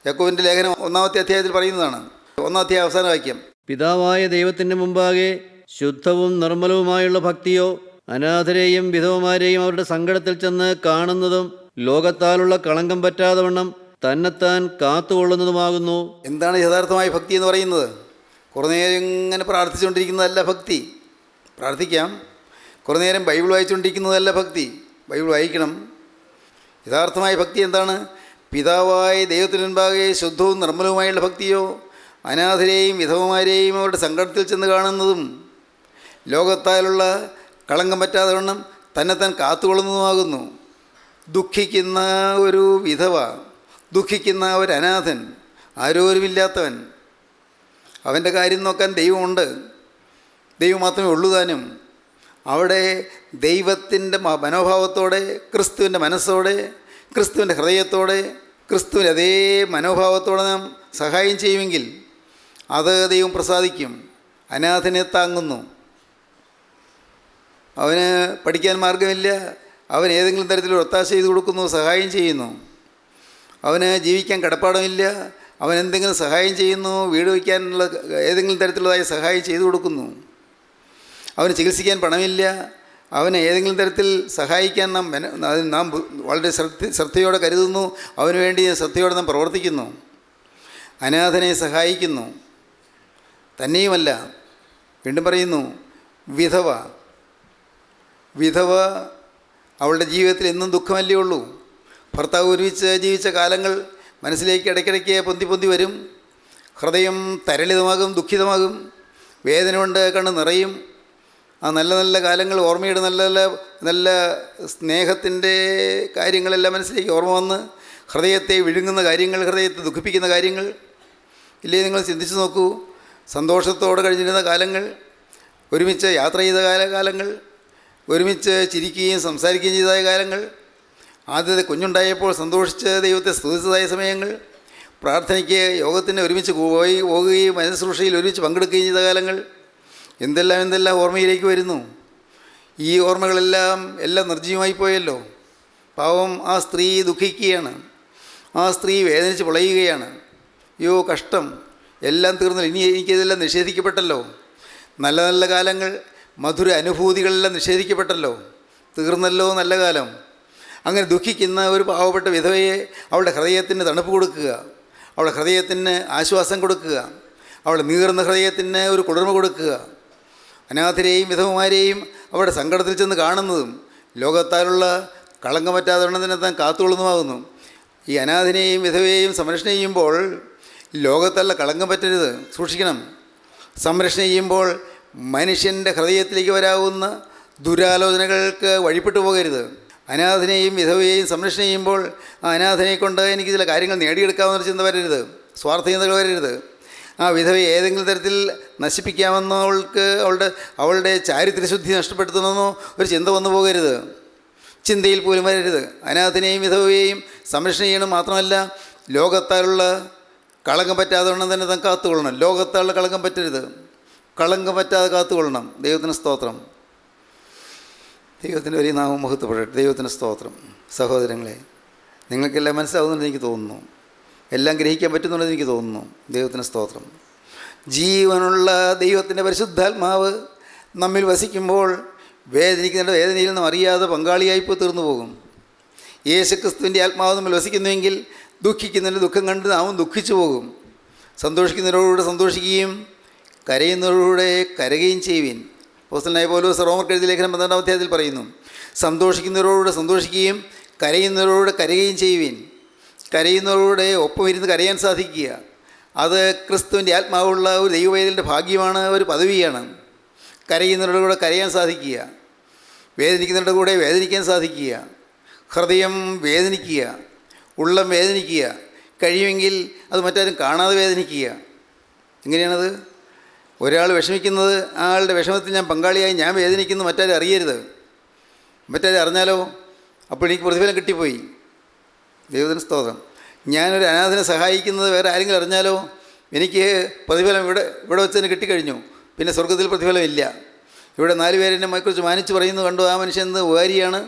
യാക്കോബിൻ്റെ ലേഖനം 1-ാമത്തെ അധ്യായത്തിൽ പറയുന്നതാണ്. 1-ാം അധ്യായം അവസാന വാക്യം. പിതാവായ ദൈവത്തിൻ്റെ മുമ്പാകെ ശുദ്ധവും നിർമ്മലവുമായുള്ള ഭക്തിയോ, അനാഥരെയും വിധവമാരെയും അവരുടെ സങ്കടത്തിൽ ചെന്ന് കാണുന്നതും ലോകത്താലുള്ള കളങ്കം പറ്റാതെ വണ്ണം തന്നെത്താൻ കാത്തുകൊള്ളുന്നതുമാകുന്നു. എന്താണ് യഥാർത്ഥമായ ഭക്തി എന്ന് പറയുന്നത്? കുറേ നേരം ഇങ്ങനെ പ്രാർത്ഥിച്ചുകൊണ്ടിരിക്കുന്നതല്ല ഭക്തി. പ്രാർത്ഥിക്കാം. കുറേ നേരം ബൈബിൾ വായിച്ചുകൊണ്ടിരിക്കുന്നതല്ല ഭക്തി. ബൈബിൾ വായിക്കണം. യഥാർത്ഥമായ ഭക്തി എന്താണ്? പിതാവായ ദൈവത്തിന് മുൻപാകെ ശുദ്ധവും നിർമ്മലവുമായുള്ള ഭക്തിയോ, അനാഥരെയും വിധവമാരെയും അവരുടെ സങ്കടത്തിൽ ചെന്ന് കാണുന്നതും ലോകത്താലുള്ള കളങ്കം പറ്റാതെ വണ്ണം തന്നെത്താൻ കാത്തുകൊള്ളുന്നതുമാകുന്നു. ദുഃഖിക്കുന്ന ഒരു വിധവ, ദുഃഖിക്കുന്ന ഒരു അനാഥൻ, ആരോരുമില്ലാത്തവൻ, അവൻ്റെ കാര്യം നോക്കാൻ ദൈവമുണ്ട്. ദൈവം മാത്രമേ ഉള്ളൂ താനും. അവിടെ ദൈവത്തിൻ്റെ മനോഭാവത്തോടെ, ക്രിസ്തുവിൻ്റെ മനസ്സോടെ, ക്രിസ്തുവിൻ്റെ ഹൃദയത്തോടെ, ക്രിസ്തുവിൻ്റെ അതേ മനോഭാവത്തോടെ നാം സഹായം ചെയ്യുമെങ്കിൽ അത് ദൈവം പ്രസാദിക്കും. അനാഥനെ താങ്ങുന്നു. അവന് പഠിക്കാൻ മാർഗമില്ല, അവൻ ഏതെങ്കിലും തരത്തിലൊരു ഒത്താശ ചെയ്ത് കൊടുക്കുന്നു, സഹായം ചെയ്യുന്നു. അവന് ജീവിക്കാൻ കടപ്പാടമില്ല, അവൻ എന്തെങ്കിലും സഹായം ചെയ്യുന്നു, വീട് വയ്ക്കാനുള്ള ഏതെങ്കിലും തരത്തിലുള്ളതായ സഹായം ചെയ്തു കൊടുക്കുന്നു. അവന് ചികിത്സിക്കാൻ പണമില്ല, അവനെ ഏതെങ്കിലും തരത്തിൽ സഹായിക്കാൻ നാം വളരെ ശ്രദ്ധയോടെ കരുതുന്നു, അവന് വേണ്ടി ശ്രദ്ധയോടെ നാം പ്രവർത്തിക്കുന്നു, അനാഥനെ സഹായിക്കുന്നു. തന്നെയുമല്ല, വീണ്ടും പറയുന്നു, വിധവ അവളുടെ ജീവിതത്തിൽ എന്നും ദുഃഖമല്ലേ ഉള്ളൂ. ഭർത്താവ് ഒരുമിച്ച് ജീവിച്ച കാലങ്ങൾ മനസ്സിലേക്ക് ഇടയ്ക്കിടയ്ക്ക് പൊന്തി വരും. ഹൃദയം തരളിതമാകും, ദുഃഖിതമാകും, വേദന കൊണ്ട് കണ്ണ് നിറയും. ആ നല്ല നല്ല കാലങ്ങൾ ഓർമ്മയുടെ നല്ല സ്നേഹത്തിൻ്റെ കാര്യങ്ങളെല്ലാം മനസ്സിലേക്ക് ഓർമ്മ വന്ന് ഹൃദയത്തെ വിഴുങ്ങുന്ന കാര്യങ്ങൾ, ഹൃദയത്തെ ദുഃഖിപ്പിക്കുന്ന കാര്യങ്ങൾ ഇല്ലേ? നിങ്ങൾ ചിന്തിച്ച് നോക്കൂ. സന്തോഷത്തോടെ കഴിഞ്ഞിരുന്ന കാലങ്ങൾ, ഒരുമിച്ച് യാത്ര ചെയ്ത കാലങ്ങൾ, ഒരുമിച്ച് ചിരിക്കുകയും സംസാരിക്കുകയും ചെയ്ത കാലങ്ങൾ, ആദ്യത്തെ കുഞ്ഞുണ്ടായപ്പോൾ സന്തോഷിച്ച് ദൈവത്തെ സ്തുതിച്ചതായ സമയങ്ങൾ, പ്രാർത്ഥനയ്ക്ക് യോഗത്തിന് ഒരുമിച്ച് പോകുകയും മനഃശുശ്രൂഷയിൽ ഒരുമിച്ച് പങ്കെടുക്കുകയും ചെയ്ത കാലങ്ങൾ, എന്തെല്ലാം ഓർമ്മയിലേക്ക് വരുന്നു. ഈ ഓർമ്മകളെല്ലാം നിർജ്ജീവമായി പോയല്ലോ. പാവം ആ സ്ത്രീ ദുഃഖിക്കുകയാണ്, ആ സ്ത്രീ വേദനിച്ച് പൊളയുകയാണ്. അയ്യോ കഷ്ടം, എല്ലാം തീർന്നല്ലോ, ഇനി എനിക്കിതെല്ലാം നിഷേധിക്കപ്പെട്ടല്ലോ. നല്ല നല്ല കാലങ്ങൾ, മധുര അനുഭൂതികളെല്ലാം നിഷേധിക്കപ്പെട്ടല്ലോ, തീർന്നല്ലോ നല്ല കാലം. അങ്ങനെ ദുഃഖിക്കുന്ന ഒരു പാവപ്പെട്ട വിധവയെ അവളുടെ ഹൃദയത്തിന് തണുപ്പ് കൊടുക്കുക, അവളുടെ ഹൃദയത്തിന് ആശ്വാസം കൊടുക്കുക, അവളുടെ നീറുന്ന ഹൃദയത്തിന് ഒരു കുളിർമ കൊടുക്കുക. അനാഥരെയും വിധവമാരെയും അവരുടെ സങ്കടത്തിൽ ചെന്ന് കാണുന്നതും ലോകത്താലുള്ള കളങ്കം പറ്റാതെ തന്നെ താൻ കാത്തുകൊള്ളുന്നതാകുന്നു. ഈ അനാഥനെയും വിധവയെയും സംരക്ഷണം ചെയ്യുമ്പോൾ ലോകത്തുള്ള കളങ്കം പറ്റരുത്, സൂക്ഷിക്കണം. സംരക്ഷണം ചെയ്യുമ്പോൾ മനുഷ്യൻ്റെ ഹൃദയത്തിലേക്ക് വരാവുന്ന ദുരാലോചനകൾക്ക് വഴിപ്പെട്ടു പോകരുത്. അനാഥനെയും വിധവയെയും സംരക്ഷണം ചെയ്യുമ്പോൾ ആ അനാഥനെ കൊണ്ട് എനിക്ക് ചില കാര്യങ്ങൾ നേടിയെടുക്കാമെന്നൊരു ചിന്ത വരരുത്, സ്വാർത്ഥചിന്തകൾ വരരുത്. ആ വിധവയെ ഏതെങ്കിലും തരത്തിൽ നശിപ്പിക്കാമെന്നോ അവളുടെ ചാരിത്രശുദ്ധി നഷ്ടപ്പെടുത്തണമെന്നോ ഒരു ചിന്ത വന്നു പോകരുത്, ചിന്തയിൽ പോലും വരരുത്. അനാഥനെയും വിധവയെയും സംരക്ഷണം ചെയ്യണം. മാത്രമല്ല ലോകത്താലുള്ള കളങ്കം പറ്റാതെ വണ്ണം തന്നെ താൻ കാത്തുകൊള്ളണം. ലോകത്താലുള്ള കളങ്കം പറ്റരുത്, കളങ്കം പറ്റാതെ കാത്തുകൊള്ളണം. ദൈവത്തിന് സ്തോത്രം. ദൈവത്തിൻ്റെ വലിയ നാമം മഹത്വപ്പെടട്ടെ. ദൈവത്തിന് സ്തോത്രം. സഹോദരങ്ങളെ, നിങ്ങൾക്കെല്ലാം മനസ്സിലാവുന്നുണ്ടെന്ന് എനിക്ക് തോന്നുന്നു, എല്ലാം ഗ്രഹിക്കാൻ പറ്റുന്നുണ്ടെന്ന് എനിക്ക് തോന്നുന്നു. ദൈവത്തിന് സ്തോത്രം. ജീവനുള്ള ദൈവത്തിൻ്റെ പരിശുദ്ധാത്മാവ് നമ്മിൽ വസിക്കുമ്പോൾ വേദനിക്കുന്ന വേദനയിൽ നിന്നും അറിയാതെ പങ്കാളിയായിപ്പോൾ തീർന്നു പോകും. യേശുക്രിസ്തുവിൻ്റെ ആത്മാവ് നമ്മിൽ വസിക്കുന്നുവെങ്കിൽ ദുഃഖിക്കുന്നതിൻ്റെ ദുഃഖം കണ്ട് നാമും ദുഃഖിച്ചു പോകും. സന്തോഷിക്കുന്നവരോടുകൂടെ സന്തോഷിക്കുകയും കരയുന്നവരോടുകൂടെ കരയുകയും ചെയ്യുവിൻ. അപ്പോസ്തലനായ പൗലോസ് റോമർക്ക് എഴുതിയ ലേഖനം 12-ാം അധ്യായത്തിൽ പറയുന്നു, സന്തോഷിക്കുന്നവരോടുകൂടെ സന്തോഷിക്കുകയും കരയുന്നവരോടുകൂടെ കരയുകയും ചെയ്യുവിൻ. കരയുന്നവരോടെ ഒപ്പം ഇരുന്ന് കരയാൻ സാധിക്കുക, അത് ക്രിസ്തുവിൻ്റെ ആത്മാവുള്ള ഒരു ദൈവവേദനയുടെ ഭാഗ്യമാണ്, ഒരു പദവിയാണ്. കരയുന്നവരുടെ കൂടെ കരയാൻ സാധിക്കുക, വേദനിക്കുന്നവരുടെ കൂടെ വേദനിക്കാൻ സാധിക്കുക, ഹൃദയം വേദനിക്കുക, ഉള്ളം വേദനിക്കുക, കഴിയുമെങ്കിൽ അത് മറ്റാരും കാണാതെ വേദനിക്കുക. എങ്ങനെയാണത്? ഒരാൾ വിഷമിക്കുന്നത്, ആളുടെ വിഷമത്തിൽ ഞാൻ പങ്കാളിയായി ഞാൻ വേദനിക്കുന്നു, മറ്റാരും അറിയരുത്. മറ്റാരും അറിഞ്ഞാലോ അപ്പോൾ എനിക്ക് പ്രതിഫലം കിട്ടിപ്പോയി. ദൈവത്തിന് സ്തോത്രം. ഞാനൊരു അനാഥനെ സഹായിക്കുന്നത് വേറെ ആരെങ്കിലും അറിഞ്ഞാലോ എനിക്ക് പ്രതിഫലം ഇവിടെ വെച്ച് തന്നെ കിട്ടിക്കഴിഞ്ഞു, പിന്നെ സ്വർഗത്തിൽ പ്രതിഫലം ഇല്ല. ഇവിടെ 4 പേര് എന്നെ കുറിച്ച് മാനിച്ച് പറയുന്നു, കണ്ടു ആ മനുഷ്യൻ എന്ത് ഉപകാരിയാണ്,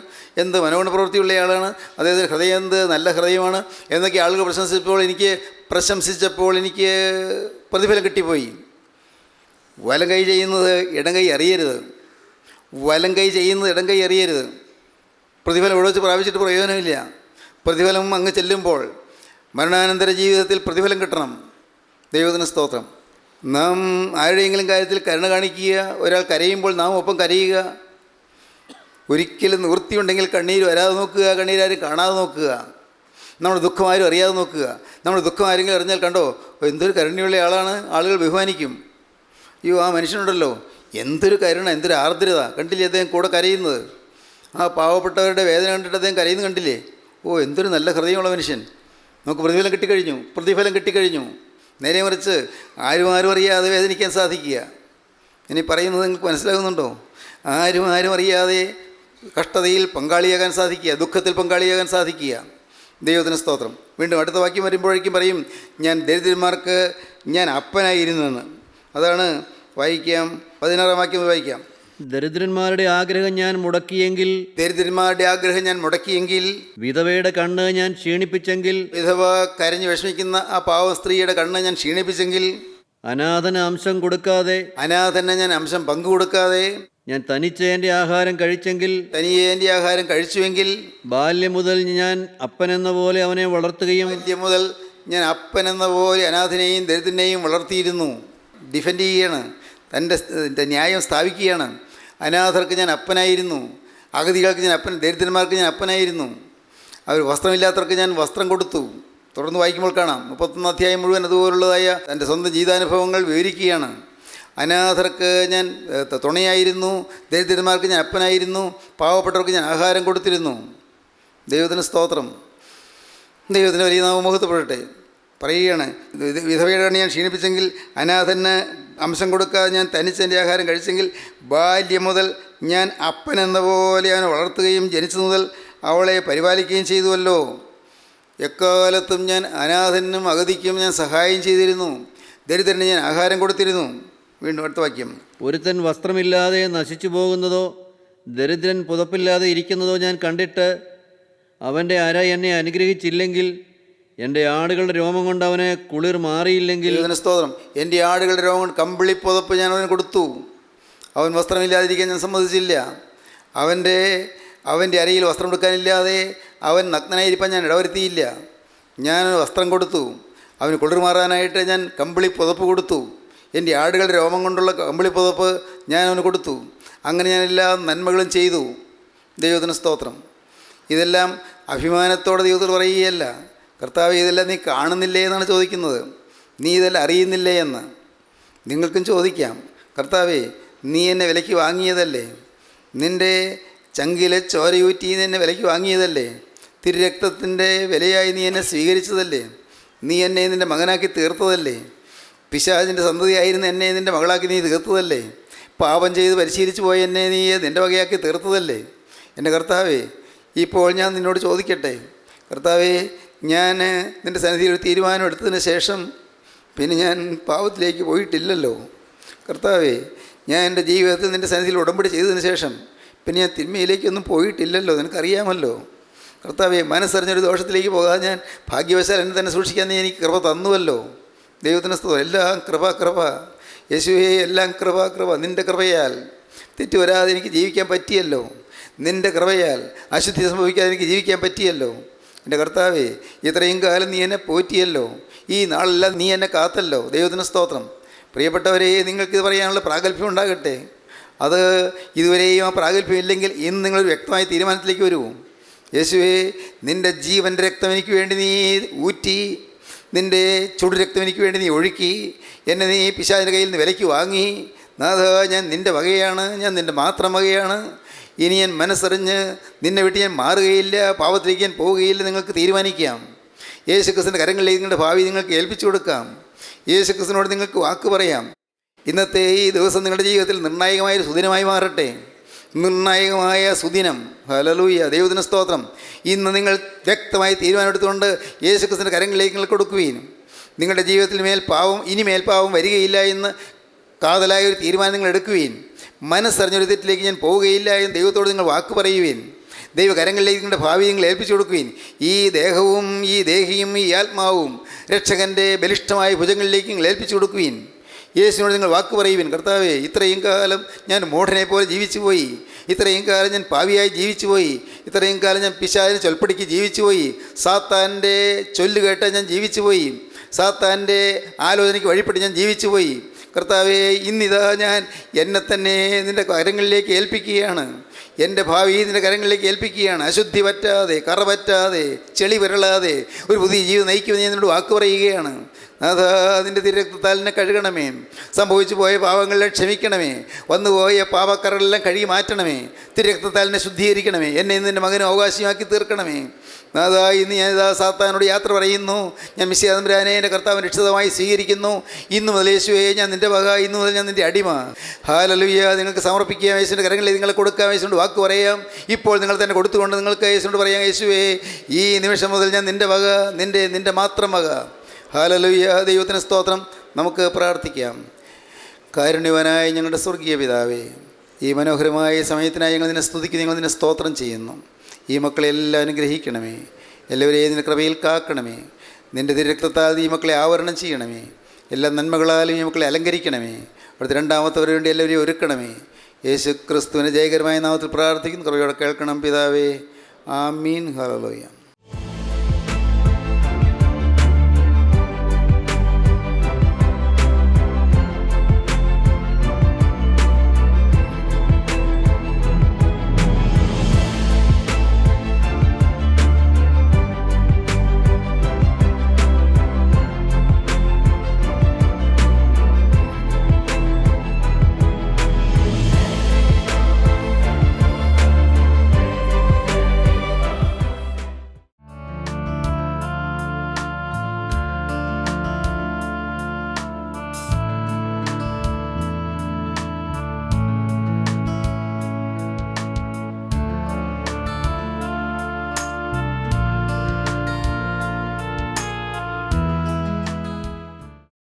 എന്ത് മനോഗുണ പ്രവൃത്തിയുള്ളയാളാണ്, അദ്ദേഹത്തിന് ഹൃദയം എന്ത് നല്ല ഹൃദയമാണ് എന്നൊക്കെ ആളുകൾ പ്രശംസിച്ചപ്പോൾ എനിക്ക് പ്രതിഫലം കിട്ടിപ്പോയി. വലം കൈ ചെയ്യുന്നത് ഇടം കൈ അറിയരുത്. വലം കൈ ചെയ്യുന്നത് ഇടം കൈ അറിയരുത്. പ്രതിഫലം ഇവിടെ വെച്ച് പ്രാപിച്ചിട്ട് പ്രയോജനമില്ല. പ്രതിഫലം അങ്ങ് ചെല്ലുമ്പോൾ മരണാനന്തര ജീവിതത്തിൽ പ്രതിഫലം കിട്ടണം. ദൈവത്തിന് സ്തോത്രം. നാം ആരുടെയെങ്കിലും കാര്യത്തിൽ കരുണ കാണിക്കുക, ഒരാൾ കരയുമ്പോൾ നാം ഒപ്പം കരയുക. ഒരിക്കലും നിവൃത്തിയുണ്ടെങ്കിൽ കണ്ണീര് വരാതെ നോക്കുക, കണ്ണീരാരും കാണാതെ നോക്കുക. നമ്മുടെ ദുഃഖം ആരും അറിയാതെ നോക്കുക. നമ്മുടെ ദുഃഖം ആരെങ്കിലും അറിഞ്ഞാൽ കണ്ടോ എന്തൊരു കരുണയുള്ള ആളാണ്, ആളുകൾ ബഹുമാനിക്കും. അയ്യോ ആ മനുഷ്യനുണ്ടല്ലോ എന്തൊരു കരുണ, എന്തൊരു ആർദ്രത, കണ്ടില്ലേ അദ്ദേഹം കൂടെ കരയുന്നത്. ആ പാവപ്പെട്ടവരുടെ വേദന കണ്ടിട്ട് അദ്ദേഹം കരയുന്നത് കണ്ടില്ലേ. ഓ എന്തൊരു നല്ല ഹൃദയമുള്ള മനുഷ്യൻ, നമുക്ക് പ്രതിഫലം കിട്ടിക്കഴിഞ്ഞു. നേരെ മറിച്ച് ആരും അറിയാതെ വേദനിക്കാൻ സാധിക്കുക. ഇനി പറയുന്നത് നിങ്ങൾക്ക് മനസ്സിലാകുന്നുണ്ടോ? ആരും അറിയാതെ കഷ്ടതയിൽ പങ്കാളിയാകാൻ സാധിക്കുക, ദുഃഖത്തിൽ പങ്കാളിയാകാൻ സാധിക്കുക. ദൈവത്തിന് സ്തോത്രം. വീണ്ടും അടുത്ത വാക്യം വരുമ്പോഴേക്കും പറയും, ഞാൻ ദരിദ്രന്മാർക്ക് ഞാൻ അപ്പനായിരുന്നെന്ന്. അതാണ് വായിക്കാം, 16-ാം വാക്യം വായിക്കാം. ദരിദ്രന്മാരുടെ ആഗ്രഹം ഞാൻ മുടക്കിയെങ്കിൽ, വിധവയുടെ കണ്ണ് ഞാൻ ക്ഷീണിപ്പിച്ചെങ്കിൽ, വിധവ കരഞ്ഞു വിഷമിക്കുന്ന ആ പാവ സ്ത്രീയുടെ കണ്ണ് ഞാൻ ക്ഷീണിപ്പിച്ചെങ്കിൽ, അനാഥന് അംശം പങ്കുകൊടുക്കാതെ ഞാൻ തനിയെ എൻ്റെ ആഹാരം കഴിച്ചുവെങ്കിൽ, ബാല്യം മുതൽ ഞാൻ അപ്പനെന്ന പോലെ അവനെ വളർത്തുകയും, അനാഥനെയും ദരിദ്രനെയും വളർത്തിയിരുന്നു. ഡിഫെൻഡ് ചെയ്യുകയാണ്, തൻ്റെ ന്യായം സ്ഥാപിക്കുകയാണ്. അനാഥർക്ക് ഞാൻ അപ്പനായിരുന്നു, അഗതികൾക്ക് ഞാൻ ദരിദ്രന്മാർക്ക് ഞാൻ അപ്പനായിരുന്നു. അവർ വസ്ത്രമില്ലാത്തവർക്ക് ഞാൻ വസ്ത്രം കൊടുത്തു. തുടർന്ന് വായിക്കുമ്പോൾ കാണാം 31 അധ്യായം മുഴുവൻ അതുപോലുള്ളതായ തൻ്റെ സ്വന്തം ജീവിതാനുഭവങ്ങൾ വിവരിക്കുകയാണ്. അനാഥർക്ക് ഞാൻ തുണയായിരുന്നു, ദരിദ്രന്മാർക്ക് ഞാൻ അപ്പനായിരുന്നു, പാവപ്പെട്ടവർക്ക് ഞാൻ ആഹാരം കൊടുത്തിരുന്നു. ദൈവത്തിന് സ്തോത്രം. ദൈവത്തിന് വലിയ നാമം മഹത്വപ്പെടട്ടെ. പറയുകയാണ്, വിധവയുടെ കണ്ണ് ഞാൻ ക്ഷീണിപ്പിച്ചെങ്കിൽ, അനാഥന് അംശം കൊടുക്കാതെ ഞാൻ തനിച്ചെൻ്റെ ആഹാരം കഴിച്ചെങ്കിൽ, ബാല്യം മുതൽ ഞാൻ അപ്പനെന്ന പോലെ അവനെ വളർത്തുകയും ജനിച്ചു മുതൽ അവളെ പരിപാലിക്കുകയും ചെയ്തുവല്ലോ. എക്കാലത്തും ഞാൻ അനാഥനും അഗതിക്കും ഞാൻ സഹായം ചെയ്തിരുന്നു, ദരിദ്രന് ഞാൻ ആഹാരം കൊടുത്തിരുന്നു. വീണ്ടും അടുത്ത വാക്യം. ഒരുത്തൻ വസ്ത്രമില്ലാതെ നശിച്ചു പോകുന്നതോ ദരിദ്രൻ പുതപ്പില്ലാതെ ഇരിക്കുന്നതോ ഞാൻ കണ്ടിട്ട് അവൻ്റെ അര എന്നെ അനുഗ്രഹിച്ചില്ലെങ്കിൽ, എൻ്റെ ആടുകളുടെ രോമം കൊണ്ട് അവന് കുളിർ മാറിയില്ലെങ്കിൽ, സ്തോത്രം, എൻ്റെ ആടുകളുടെ രോമം കൊണ്ട് കമ്പിളി പുതപ്പ് ഞാൻ അവന് കൊടുത്തു. അവൻ വസ്ത്രമില്ലാതിരിക്കാൻ ഞാൻ സമ്മതിച്ചില്ല. അവൻ്റെ അരയിൽ വസ്ത്രം കൊടുക്കാനില്ലാതെ അവൻ നഗ്നനായിരിക്കാൻ ഞാൻ ഇടവരുത്തിയില്ല. ഞാൻ വസ്ത്രം കൊടുത്തു, അവന് കുളിർ മാറാനായിട്ട് ഞാൻ കമ്പിളി പുതപ്പ് കൊടുത്തു. എൻ്റെ ആടുകളുടെ രോമം കൊണ്ടുള്ള കമ്പിളി പുതപ്പ് ഞാൻ അവന് കൊടുത്തു. അങ്ങനെ ഞാൻ എല്ലാ നന്മകളും ചെയ്തു. ദൈവത്തിന് സ്തോത്രം. ഇതെല്ലാം അഭിമാനത്തോടെ ദൈവത്തോട് പറയുകയല്ല, കർത്താവ് ഇതെല്ലാം നീ കാണുന്നില്ലേ എന്നാണ് ചോദിക്കുന്നത്. നീ ഇതെല്ലാം അറിയുന്നില്ലേ എന്ന് നിങ്ങൾക്കും ചോദിക്കാം. കർത്താവേ, നീ എന്നെ വിലയ്ക്ക് വാങ്ങിയതല്ലേ, നിൻ്റെ ചങ്കിലെ ചോരയൂറ്റി എന്നെ വിലയ്ക്ക് വാങ്ങിയതല്ലേ, തിരുരക്തത്തിൻ്റെ വിലയായി നീ എന്നെ സ്വീകരിച്ചതല്ലേ, നീ എന്നെ നിൻ്റെ മകനാക്കി തീർത്തതല്ലേ, പിശാചിൻ്റെ സന്തതിയായിരുന്ന എന്നെ നിൻ്റെ മകളാക്കി നീ തീർത്തതല്ലേ, പാപം ചെയ്ത് പരിശീലിച്ചു പോയ എന്നെ നീ നിൻ്റെ വകയാക്കി തീർത്തതല്ലേ. എൻ്റെ കർത്താവേ, ഇപ്പോൾ ഞാൻ നിന്നോട് ചോദിക്കട്ടെ, കർത്താവേ, ഞാൻ നിൻ്റെ സന്നിധിയിൽ ഒരു തീരുമാനം എടുത്തതിന് ശേഷം പിന്നെ ഞാൻ പാപത്തിലേക്ക് പോയിട്ടില്ലല്ലോ. കർത്താവേ, ഞാൻ എൻ്റെ ജീവിതത്തിൽ നിൻ്റെ സന്നിധിയിൽ ഉടമ്പടി ചെയ്തതിന് ശേഷം പിന്നെ ഞാൻ തിന്മയിലേക്കൊന്നും പോയിട്ടില്ലല്ലോ, നിനക്കറിയാമല്ലോ. കർത്താവേ, മനസ്സറിഞ്ഞൊരു ദോഷത്തിലേക്ക് പോകാതെ ഞാൻ ഭാഗ്യവശാൽ എന്നെ തന്നെ സൂക്ഷിക്കാൻ നീ എനിക്ക് കൃപ തന്നുവല്ലോ. ദൈവത്തിന് സ്തുതി. എല്ലാം കൃപ യേശുവേ, എല്ലാം കൃപ. നിൻ്റെ കൃപയാൽ തെറ്റ് വരാതെ എനിക്ക് ജീവിക്കാൻ പറ്റിയല്ലോ. നിൻ്റെ കൃപയാൽ അശുദ്ധി സംഭവിക്കാതെ എനിക്ക് ജീവിക്കാൻ പറ്റിയല്ലോ. എൻ്റെ കർത്താവേ, ഇത്രയും കാലം നീ എന്നെ പോറ്റിയല്ലോ. ഈ നാളെല്ലാം നീ എന്നെ കാത്തല്ലോ. ദൈവത്തിന് സ്തോത്രം. പ്രിയപ്പെട്ടവരെ, നിങ്ങൾക്കിത് പറയാനുള്ള പ്രാഗൽഭ്യം ഉണ്ടാകട്ടെ. അത് ഇതുവരെയും ആ പ്രാഗൽഭ്യം ഇല്ലെങ്കിൽ ഇന്ന് നിങ്ങളൊരു വ്യക്തമായ തീരുമാനത്തിലേക്ക് വരൂ. യേശുവേ, നിൻ്റെ ജീവൻ്റെ രക്തം എനിക്ക് വേണ്ടി നീ ഊറ്റി, നിൻ്റെ ചുടുരക്തം എനിക്ക് വേണ്ടി നീ ഒഴുക്കി, എന്നെ നീ പിശാചിൻ്റെ കയ്യിൽ നിന്ന് വിലയ്ക്ക് വാങ്ങി. നാഥ, ഞാൻ നിൻ്റെ വകയാണ്, ഞാൻ നിൻ്റെ മാത്രം വകയാണ്. ഇനി ഞാൻ മനസ്സറിഞ്ഞ് നിന്നെ വിട്ട് ഞാൻ മാറുകയില്ല, പാപത്തിലേക്ക് ഞാൻ പോവുകയില്ല. നിങ്ങൾക്ക് തീരുമാനിക്കാം. യേശു ക്രിസ്തുവിൻ്റെ കരങ്ങളിലേക്ക് നിങ്ങളുടെ ഭാവി നിങ്ങൾക്ക് ഏൽപ്പിച്ചു കൊടുക്കാം. യേശു ക്രിസ്തുവിനോട് നിങ്ങൾക്ക് വാക്ക് പറയാം. ഇന്നത്തെ ഈ ദിവസം നിങ്ങളുടെ ജീവിതത്തിൽ നിർണായകമായൊരു സുദിനമായി മാറട്ടെ. നിർണായകമായ സുദിനം. ഹല്ലേലൂയ, ദൈവത്തിന് സ്തോത്രം. ഇന്ന് നിങ്ങൾ വ്യക്തമായി തീരുമാനമെടുത്തുകൊണ്ട് യേശു ക്രിസ്തുവിൻ്റെ കരങ്ങളിലേക്ക് നിങ്ങൾ കൊടുക്കുകയും നിങ്ങളുടെ ജീവിതത്തിൽ ഇനി മേൽപ്പാവം വരികയില്ല എന്ന് കാതലായ ഒരു തീരുമാനം നിങ്ങൾ എടുക്കുകയും മനസ്സറിഞ്ഞൊരു തെറ്റിലേക്ക് ഞാൻ പോവുകയില്ല എന്ന് ദൈവത്തോട് നിങ്ങൾ വാക്ക് പറയുകയും ദൈവകരങ്ങളിലേക്ക് നിങ്ങളുടെ ഭാവി നിങ്ങൾ ഏൽപ്പിച്ചു കൊടുക്കുകയും ഈ ദേഹവും ഈ ദേഹിയും ഈ ആത്മാവും രക്ഷകൻ്റെ ബലിഷ്ഠമായ ഭുജങ്ങളിലേക്ക് നിങ്ങൾ ഏൽപ്പിച്ചു കൊടുക്കുകയും യേശുവിനോട് നിങ്ങൾ വാക്ക് പറയുവിൻ. കർത്താവേ, ഇത്രയും കാലം ഞാൻ മൂഢനെ പോലെ ജീവിച്ചു പോയി, ഇത്രയും കാലം ഞാൻ പാവിയായി ജീവിച്ചു പോയി, ഇത്രയും കാലം ഞാൻ പിശാചിന് ചൊൽപ്പടിക്ക് ജീവിച്ചു പോയി, സാത്താൻ്റെ ചൊല്ലുകേട്ട് ഞാൻ ജീവിച്ചു പോയി, സാത്താൻ്റെ ആലോചനയ്ക്ക് വഴിപ്പെട്ട് ഞാൻ ജീവിച്ചു പോയി. കർത്താവേ, ഇന്നിതാ ഞാൻ എന്നെ തന്നെ നിൻ്റെ കരങ്ങളിലേക്ക് ഏൽപ്പിക്കുകയാണ്. എൻ്റെ ഭാവി നിൻ്റെ കരങ്ങളിലേക്ക് ഏൽപ്പിക്കുകയാണ്. അശുദ്ധി പറ്റാതെ, കറ പറ്റാതെ, ചെളി വിരളാതെ ഒരു പുതിയ ജീവിതം നയിക്കുമെന്ന് ഞാൻ നിന്നോട് വാക്ക് പറയുകയാണ്. അതാ, നിൻ്റെ തിരക്തത്താൽ എന്നെ കഴുകണമേ. സംഭവിച്ചു പോയ പാപങ്ങളെല്ലാം ക്ഷമിക്കണമേ. വന്നുപോയ പാപക്കറകളെല്ലാം കഴുകി മാറ്റണമേ. തിരക്തത്താൽ എന്നെ ശുദ്ധീകരിക്കണമേ. എന്നെ ഇന്ന് എൻ്റെ മകന് അവകാശമാക്കി തീർക്കണമേ. അതാ, ഇന്ന് ഞാനിതാ സാത്താനോട് യാത്ര പറയുന്നു. ഞാൻ മിശിഹാ തമ്പുരാനെ എൻ്റെ കർത്താവിനെ രക്ഷിതമായി സ്വീകരിക്കുന്നു. ഇന്നു മുതൽ യേശുവേ, ഞാൻ നിൻ്റെ വക, ഇന്നു മുതൽ ഞാൻ നിൻ്റെ അടിമ. ഹല്ലേലൂയ. നിങ്ങൾക്ക് സമർപ്പിക്കാം. യേശുവിൻ്റെ കരങ്ങളിൽ നിങ്ങളെ കൊടുക്കാം. യേശുവിനോട് വാക്ക് പറയാം. ഇപ്പോൾ നിങ്ങൾ തന്നെ കൊടുത്തുകൊണ്ട് നിങ്ങൾക്ക് യേശുവിനോട് പറയാം, യേശുവേ, ഈ നിമിഷം മുതൽ ഞാൻ നിൻ്റെ വക, നിൻ്റെ മാത്രം വക. ഹല്ലേലൂയ, ദൈവത്തിന് സ്തോത്രം. നമുക്ക് പ്രാർത്ഥിക്കാം. കാരുണ്യവാനായ ഞങ്ങളുടെ സ്വർഗീയ പിതാവേ, ഈ മനോഹരമായ സമയത്തിനായി ഞങ്ങൾ നിന്നെ സ്തുതിക്കുന്നു, ഞങ്ങൾ നിന്നെ സ്തോത്രം ചെയ്യുന്നു. ഈ മക്കളെ എല്ലാം അനുഗ്രഹിക്കണമേ. എല്ലാവരെയും നിൻ്റെ കൃപയിൽ കാക്കണമേ. നിൻ്റെ തിരക്തത്താൽ ഈ മക്കളെ ആവരണം ചെയ്യണമേ. എല്ലാ നന്മകളാലും ഈ മക്കളെ അലങ്കരിക്കണമേ. അവിടുത്തെ രണ്ടാമത്തവർ വേണ്ടി എല്ലാവരെയും ഒരുക്കണമേ. യേശു ക്രിസ്തുവിൻ്റെ ജയകരമായ നാമത്തിൽ പ്രാർത്ഥിക്കുന്നു. കൃപയോടെ കേൾക്കണം പിതാവേ. ആമീൻ. ഹല്ലേലൂയ.